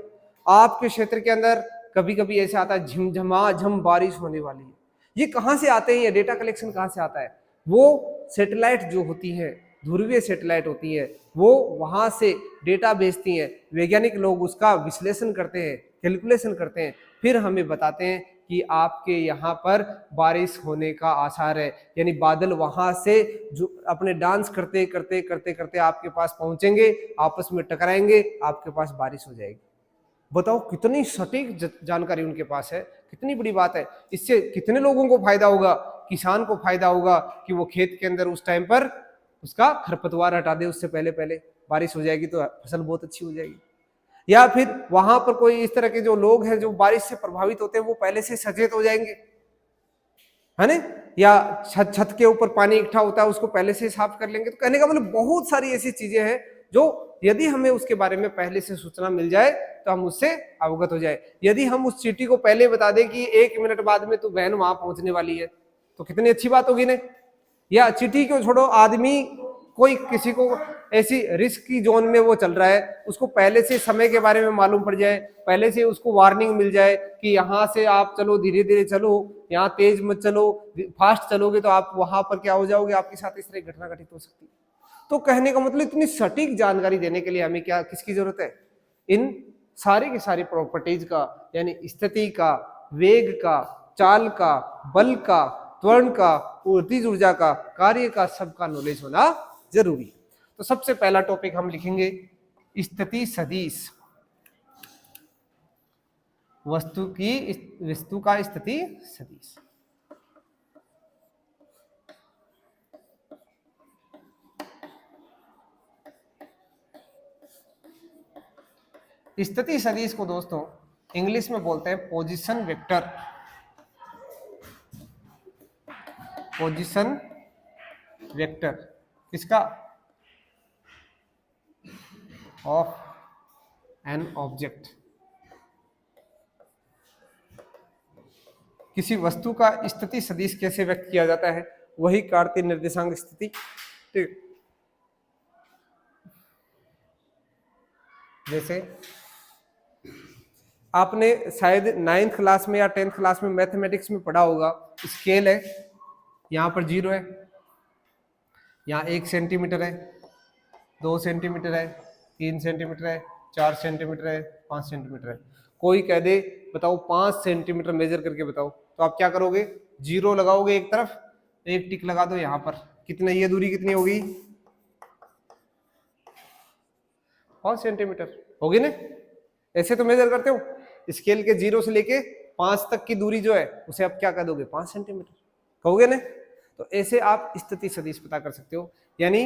आपके क्षेत्र के अंदर कभी कभी ऐसा आता है झमझमाझम बारिश होने वाली है। ये कहां से आते हैं, ये डेटा कलेक्शन कहां से आता है, वो सैटेलाइट जो होती है, ध्रुवीय सैटेलाइट होती है, वो वहां से डेटा भेजती हैं, वैज्ञानिक लोग उसका विश्लेषण करते हैं, कैलकुलेशन करते हैं, फिर हमें बताते हैं कि आपके यहाँ पर बारिश होने का आसार है। यानी बादल वहां से जो अपने डांस करते करते करते करते आपके पास पहुंचेंगे, आपस में टकराएंगे, आपके पास बारिश हो जाएगी। बताओ कितनी सटीक जानकारी उनके पास है, कितनी बड़ी बात है। इससे कितने लोगों को फायदा होगा, किसान को फायदा होगा कि वो खेत के अंदर उस टाइम पर उसका खरपतवार हटा दे, उससे पहले पहले बारिश हो जाएगी तो फसल बहुत अच्छी हो जाएगी। या फिर वहां पर कोई इस तरह के जो लोग हैं जो बारिश से प्रभावित होते हैं वो पहले से सचेत हो जाएंगे, है ना। या छत के ऊपर पानी इकट्ठा होता है उसको पहले से साफ कर लेंगे। तो कहने का मतलब बहुत सारी ऐसी चीजें हैं जो यदि हमें उसके बारे में पहले से सूचना मिल जाए तो हम उससे अवगत हो जाए। यदि हम उस चींटी को पहले बता दें कि 1 मिनट बाद में तो बहन वहां पहुंचने वाली है, तो कितनी अच्छी बात होगी ना। या चींटी को छोड़ो, आदमी कोई किसी को ऐसी रिस्क की जोन में वो चल रहा है, उसको पहले से समय के बारे में मालूम पड़ जाए, पहले से उसको वार्निंग मिल जाए कि यहाँ से आप चलो, धीरे धीरे चलो, यहाँ तेज मत चलो, फास्ट चलोगे तो आप वहां पर क्या हो जाओगे, आपके साथ इस तरह घटना घटित हो सकती है। तो कहने का मतलब इतनी सटीक जानकारी देने के लिए हमें क्या किसकी जरूरत है, इन सारी की सारी प्रॉपर्टीज का, यानी स्थिति का, वेग का, चाल का, बल का, त्वरण का, ऊर्ध्व ऊर्जा का, कार्य का, सबका नॉलेज होना जरूरी है। तो सबसे पहला टॉपिक हम लिखेंगे स्थिति सदिश, वस्तु का स्थिति सदिश। स्थिति सदिश को दोस्तों इंग्लिश में बोलते हैं पोजीशन वेक्टर, पोजीशन वेक्टर किसका, ऑफ एन ऑब्जेक्ट। किसी वस्तु का स्थिति सदिश कैसे व्यक्त किया जाता है, वही कार्तीय निर्देशांक स्थिति। ठीक, जैसे आपने शायद 9th क्लास में या 10th क्लास में मैथमेटिक्स में पढ़ा होगा, स्केल है, यहाँ पर 0 है, यहाँ 1 सेंटीमीटर है, 2 सेंटीमीटर है, 3 सेंटीमीटर है, 4 सेंटीमीटर है, 5 सेंटीमीटर है। कोई कह दे बताओ 5 सेंटीमीटर मेजर करके बताओ, तो आप क्या करोगे, 0 लगाओगे एक तरफ, एक टिक लगा दो यहाँ पर, कितनी ये दूरी कितनी होगी, 5 सेंटीमीटर होगी ना। ऐसे तो मेजर करते हो, स्केल के 0 से लेके 5 तक की दूरी जो है उसे आप क्या कह दोगे, 5 सेंटीमीटर कहोगे ना। तो ऐसे आप स्थिति सदिश पता कर सकते हो, यानी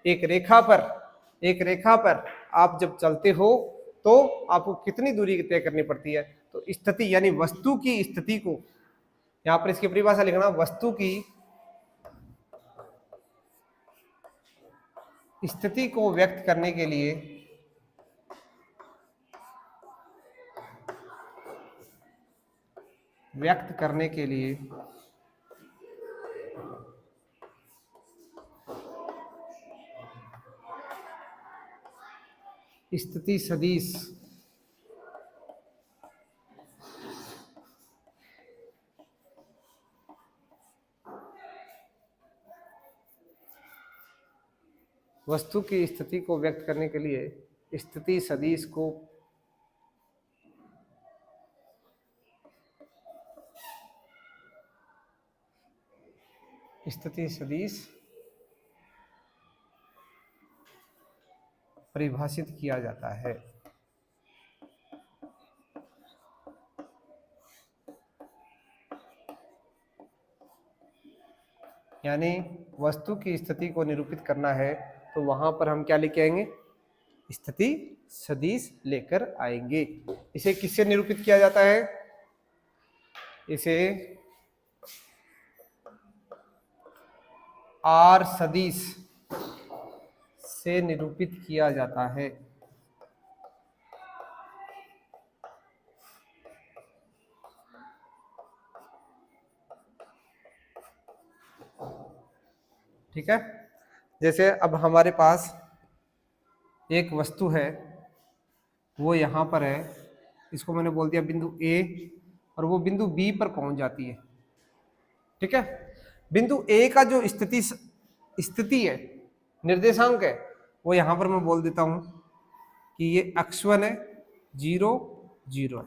एक रेखा पर आप जब चलते हो तो आपको कितनी दूरी तय करनी पड़ती है। तो स्थिति यानी वस्तु की स्थिति को, यहां पर इसकी परिभाषा लिखना, वस्तु की स्थिति को व्यक्त करने के लिए स्थिति सदिश वस्तु की स्थिति को व्यक्त करने के लिए स्थिति सदिश को परिभाषित किया जाता है। यानी वस्तु की स्थिति को निरूपित करना है तो वहां पर हम क्या लेके आएंगे, स्थिति सदिश लेकर आएंगे। इसे किससे निरूपित किया जाता है, इसे आर सदिश से निरूपित किया जाता है। ठीक है, जैसे अब हमारे पास एक वस्तु है, वो यहाँ पर है, इसको मैंने बोल दिया बिंदु ए, और वो बिंदु बी पर पहुंच जाती है। ठीक है, बिंदु ए का जो स्थिति है, निर्देशांक है, वो यहाँ पर मैं बोल देता हूं कि ये x1 है, 0 0 है,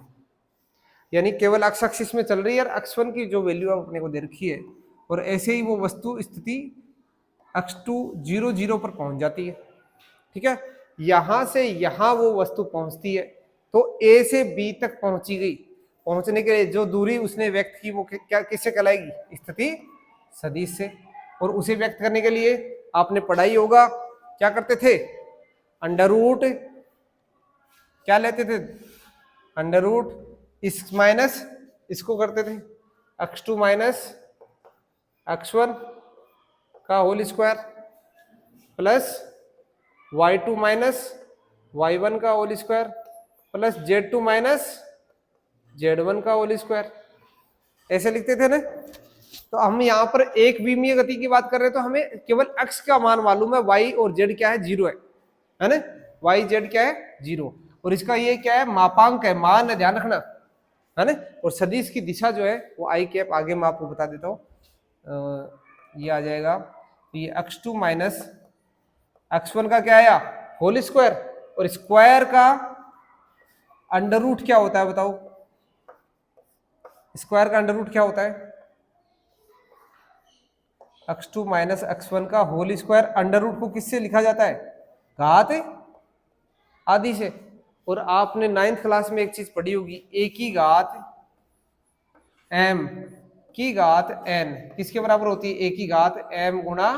यानी केवल x एक्सिस में चल रही है, और x1 की जो वैल्यू अपने को दे रखी है, और ऐसे ही वो वस्तु स्थिति x2 0 0 पर पहुंच जाती है। ठीक है, यहां से यहां वो वस्तु पहुंचती है, तो A से B तक पहुंची गई, पहुंचने के लिए जो दूरी उसने व्यक्त की वो क्या किससे कहलाएगी, स्थिति सदिश से। और उसे व्यक्त करने के लिए आपने पढ़ाई होगा, क्या करते थे, अंडर रूट क्या लेते थे, अंडर रूट इस माइनस इसको करते थे, x2 माइनस x1 का whole square plus y2 minus y1 का whole square plus z2 minus z1 का होल स्क्वायर, ऐसे लिखते थे ना। तो हम यहाँ पर एक विमीय गति की बात कर रहे हैं, तो हमें केवल x का मान मालूम है, y और z क्या है, 0 है ना, y z क्या है 0, और इसका ये क्या है, मापांक है, मान है, ध्यान रखना है ना। और सदिश की दिशा जो है वो आई कैप, आगे मैं आपको बता देता हूँ, ये आ जाएगा, तो ये x2 माइनस x1 का क्या आया होल स्क्वायर, और स्क्वायर का अंडर रूट क्या होता है बताओ, स्क्वायर का अंडर रूट क्या होता है, x2 माइनस x1 का होल स्क्वायर। अंडर रूट को किससे लिखा जाता है, घात आदि से। और आपने 9th क्लास में एक चीज पढ़ी होगी, a की घात m की घात n किसके बराबर होती है, a की घात m गुणा,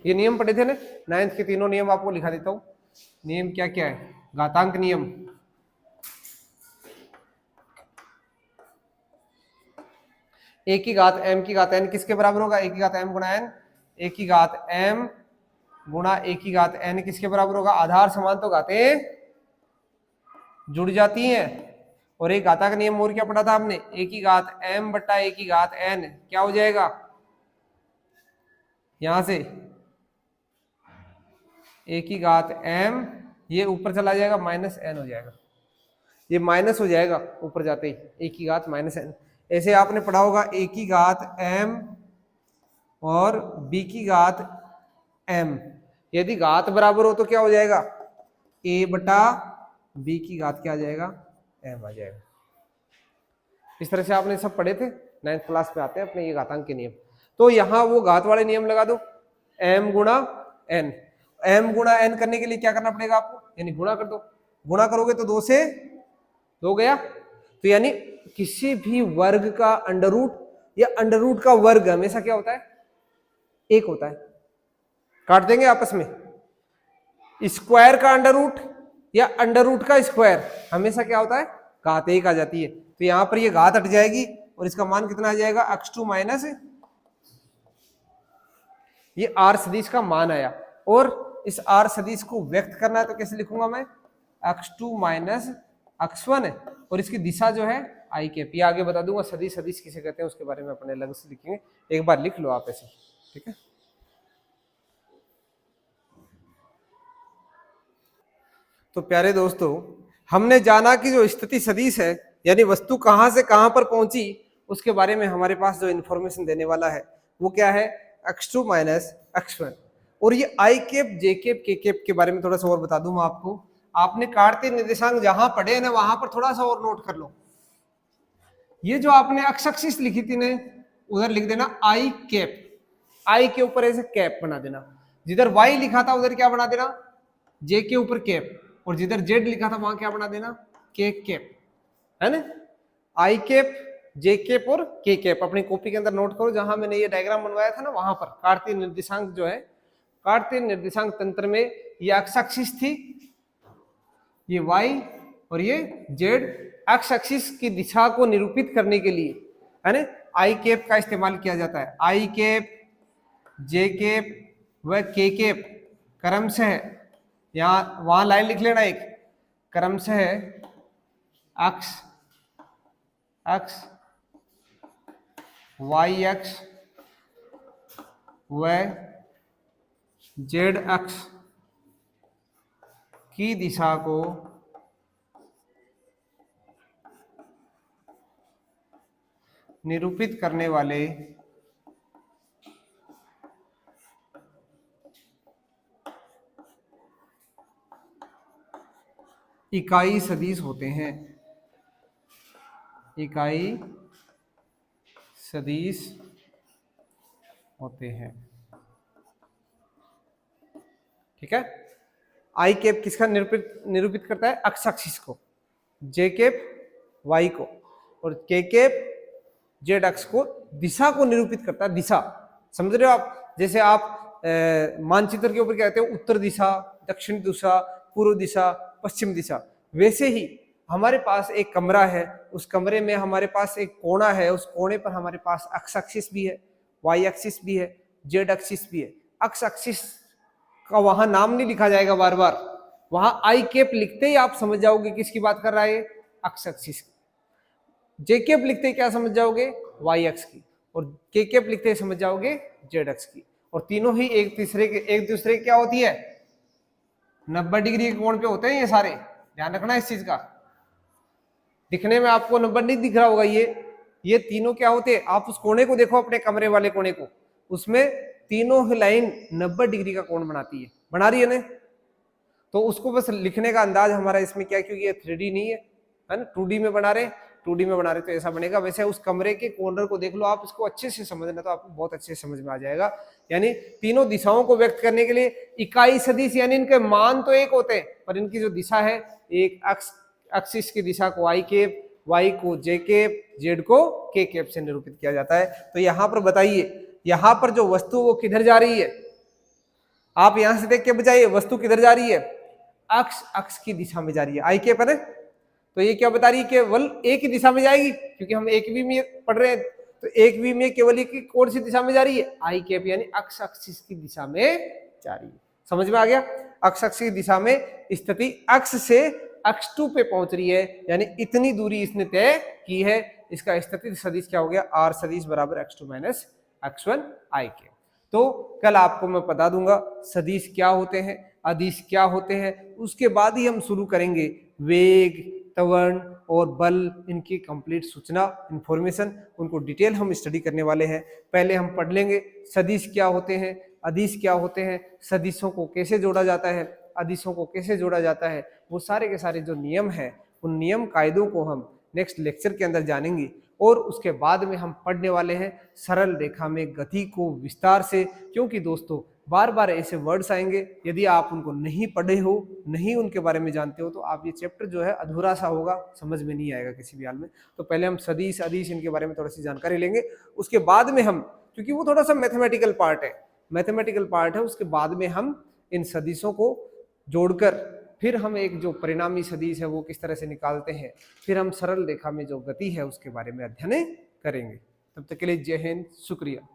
ये नियम पढ़े थे ना 9th के, तीनों नियम आपको लिखा देता हूं। नियम क्या क्या है, घातांक नियम, a की घात m की घात n किसके बराबर होगा, a की घात m गुणा n, a की घात m गुणा a की घात n किसके बराबर होगा, आधार समान तो घातें जुड़ जाती हैं। और एक घातांक नियम और क्या पढ़ा था आपने, a की घात m बटा a की घात n क्या हो जाएगा, यहां से a की घात m ये ऊपर चला जाएगा माइनस n हो जाएगा, ये माइनस हो जाएगा ऊपर जाते ही, a की घात माइनस n। ऐसे आपने पढ़ा होगा a की घात m और b की घात m, यदि घात बराबर हो तो क्या हो जाएगा, a बटा b की घात क्या आ जाएगा, m आ जाएगा। इस तरह से आपने सब पढ़े थे, 9th क्लास में आते हैं अपने ये घातांक के नियम। तो यहाँ वो घात वाले नियम लगा दो, m गुणा n, m गुणा n करने के लिए क्या करना पड़ेगा आपको, यानी गुणा कर दो, गुणा करोगे तो 2 से 2 गया, तो यानी किसी भी वर्ग का अंडर रूट या अंडर रूट का वर्ग हमेशा क्या होता है, 1 होता है। काट देंगे आपस में, स्क्वायर का अंडर रूट या अंडर रूट का स्क्वायर हमेशा क्या होता है, घात 1 आ जाती है। तो यहां पर ये घात हट जाएगी और इसका मान कितना आ जाएगा, x2 माइनस ये r सदिश का मान आया। और इस r सदिश को व्यक्त करना है तो कैसे लिखूंगा मैं, x2 माइनस x1 और इसकी दिशा जो है i कैप, ये आगे बता दूंगा सदिश सदिश किसे कहते हैं उसके बारे में अपने अलग से लिखेंगे, एक बार लिख लो आप ऐसे, ठीक है। तो प्यारे दोस्तों, हमने जाना कि जो स्थिति सदिश है यानी वस्तु कहां से कहां पर पहुंची, उसके बारे में हमारे पास जो इंफॉर्मेशन देने वाला है वो क्या है, x2 माइनस x1। और ये i कैप जे कैप के कैप के बारे में थोड़ा सा और बता दूं मैं आपको, आपने कार्तीय निर्देशांक जहां पढ़े हैं ना वहां पर थोड़ा सा और नोट कर लो। ये जो आपने x एक्सिस लिखी थी ने उधर लिख देना i कैप, i के ऊपर ऐसे कैप बना देना, जिधर y लिखा था उधर क्या बना देना, j के ऊपर कैप, और जिधर z लिखा था वहां क्या बना देना, k कैप, है ना। i कैप, j कैप और k कैप अपनी कॉपी के अंदर नोट करो, जहां मैंने ये डायग्राम बनवाया था ना वहां पर कार्तीय निर्देशांक जो है, कार्तीय निर्देशांक तंत्र में ये x एक्सिस थी, ये y और ये z, x एक्सिस की दिशा को निरूपित करने के लिए, है ना, i कैप का इस्तेमाल किया जाता है। i कैप, j कैप व k कैप क्रमशः, यहाँ वहां लाइन लिख लेना एक, क्रमशः x x y x व z अक्ष की दिशा को निरूपित करने वाले इकाई सदिश होते हैं, इकाई सदिश होते हैं, ठीक है। आई कैप किसका निरूपित करता है, एक्स एक्सिस को, जे कैप वाई को, और के कैप जेड अक्ष को, दिशा को निरूपित करता है, दिशा समझ रहे हो आप, जैसे आप मानचित्र के ऊपर क्या कहते हो, उत्तर दिशा, दक्षिण दिशा, पूर्व दिशा, पश्चिम दिशा, वैसे ही हमारे पास एक कमरा है, उस कमरे में हमारे पास एक कोना है, उस कोने पर हमारे पास एक्स एक्सिस भी है, वाई एक्सिस भी है, जेड एक्सिस भी है। एक्स एक्सिस का वहां नाम नहीं लिखा जाएगा बार बार, वहां आई कैप लिखते ही आप समझ जाओगे किसकी बात कर रहा है, एक्स एक्सिस की। जे कैप लिखते ही क्या समझ जाओगे, वाई एक्स की, और के कैप लिखते ही समझ जाओगे जेड एक्स की। और तीनों ही एक दूसरे क्या होती है, 90 डिग्री के कोण पे होते हैं ये सारे, ध्यान रखना इस चीज का। दिखने में आपको 90 नहीं दिख रहा होगा, ये तीनों क्या होते हैं, आप उस कोने को देखो, अपने कमरे वाले कोने को, उसमें तीनों ही लाइन 90 डिग्री का कोण बनाती है, बना रही है ना। तो उसको बस लिखने का अंदाज हमारा इसमें क्या है, क्योंकि ये 3D नहीं है ना, 2D में बना रहे हैं, 2D में बना रहे तो ऐसा बनेगा। वैसे उस कमरे के कॉर्नर को देख लो आप, इसको अच्छे से समझना तो आपको बहुत अच्छे से समझ में आ जाएगा। यानी तीनों दिशाओं को व्यक्त करने के लिए इकाई सदिश, यानी इनके मान तो एक होते हैं पर इनकी जो दिशा है, एक एक्सिस की दिशा को आई कैप, वाई को जे कैप, जेड को के कैप से निरूपित किया जाता है। तो यहाँ पर बताइए, यहाँ पर जो वस्तु वो किधर जा रही है, आप यहां से देख के बजाइए वस्तु किधर जा रही है, अक्ष की दिशा में जा रही है, आई कैप है ना। तो ये क्या बता रही है, केवल एक ही दिशा में जाएगी, क्योंकि हम एक भी में पढ़ रहे हैं। तो एक भी में केवल एक कौन सी दिशा में जा रही है, आई कैप, यानी अक्ष एक्सिस की दिशा में जा रही है। समझ में आ गया, अक्ष एक्सिस की दिशा में स्थिति अक्ष से x2 पे पहुंच रही है, यानी इतनी दूरी इसने तय की है। इसका स्थिति सदिश क्या हो गया, r सदिश बराबर x2 माइनस x1 आई कैप। तो कल आपको मैं बता दूंगा सदिश क्या होते हैं, अदिश क्या होते हैं, उसके बाद ही हम शुरू करेंगे वेग, त्वरण और बल, इनकी कंप्लीट सूचना इंफॉर्मेशन, उनको डिटेल हम स्टडी करने वाले हैं। पहले हम पढ़ लेंगे सदिश क्या होते हैं, अदिश क्या होते हैं, सदिशों को कैसे जोड़ा जाता है, अदिशों को कैसे जोड़ा जाता है, वो सारे के सारे जो नियम है, उन नियम कायदों को हम नेक्स्ट लेक्चर के अंदर जानेंगे। और उसके बाद में हम पढ़ने वाले हैं सरल रेखा में गति को विस्तार से, क्योंकि दोस्तों बार बार ऐसे वर्ड्स आएंगे, यदि आप उनको नहीं पढ़े हो, नहीं उनके बारे में जानते हो, तो आप ये चैप्टर जो है अधूरा सा होगा, समझ में नहीं आएगा किसी भी हाल में। तो पहले हम सदिश, अदिश, इनके बारे में थोड़ी सी जानकारी लेंगे। उसके बाद में हम, क्योंकि वो थोड़ा सा मैथमेटिकल पार्ट है, उसके बाद में हम इन सदिशों को जोड़कर फिर हम एक जो परिणामी सदिश है वो किस तरह से निकालते हैं, फिर हम सरल रेखा में जो गति है उसके बारे में अध्ययन करेंगे। तब तक के लिए जय हिंद, शुक्रिया।